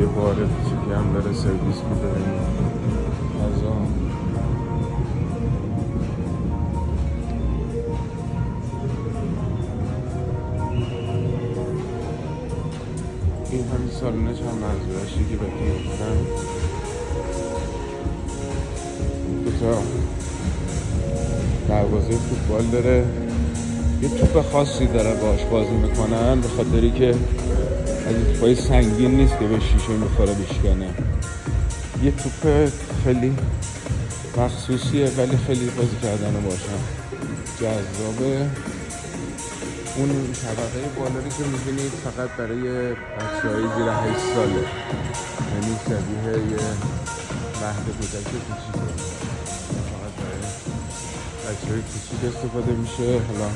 یه بار کوچیکی هم داره سرویس میده از آن. این همین سالونه چند منظورشی که بهتون گفتم دوتا دروازه فوتبال داره، یه توپ خاصی داره باش بازی میکنن به خاطری که از این توپای سنگین نیست که به شیشه میخوره بشکنه. یه توپ خیلی مخصوصیه ولی خیلی بازی کردن باشن جذابه. اون طبقه بالایی که میبینید فقط برای بچه‌های زیر 8 ساله، یعنی شبیه یه مهد کودک کوچیکه، فقط برای بچه‌های کوچیک استفاده میشه. حالا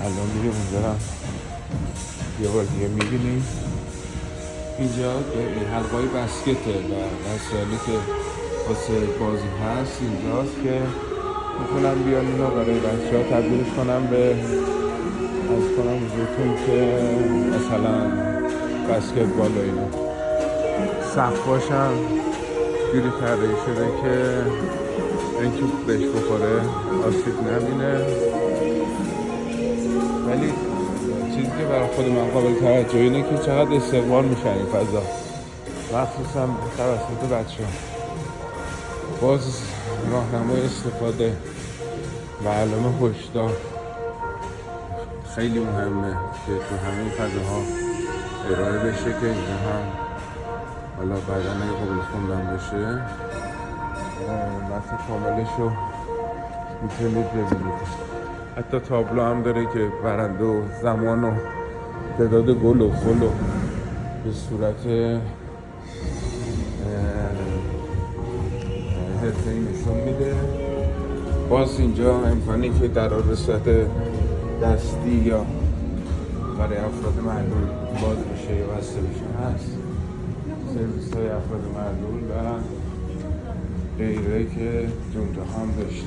الان میریم اونجا هم یه بار دیگه میبینیم. اینجا حلقه‌های بسکته و وسایلی که واسه بازی هست اینجاست که میتونم بیان اینو برای بچه‌ها تبدیلش کنم به از کنم حضورتون که مثلا بسکتبال و اینا. سقفاش هم جوری طراحی شده که این توپ بهش بخوره آسیب نبینه، ولی چیزی که برای خود من قابل توجه اینه که چقدر استقبال میشن این فضا، مخصوصا توسط بچه‌ها. باز راهنمای استفاده و علامه هشدار خیلی مهمه که تو همین فضاها ارائه بشه که اینجا هم حالا بعدا اگه قابل خوندن بشه متن کاملش رو میتونید ببینید. حتی تابلو هم داره که برنده و زمان و تعداد گل و فل و به صورت حرفه‌ای نشون میده. باز اینجا امکانی که در صورت دستی یا برای افراد معلول باز بشه یا بسته بشه هست. سرویس های افراد معلول و غیره که جمعه هم داشت.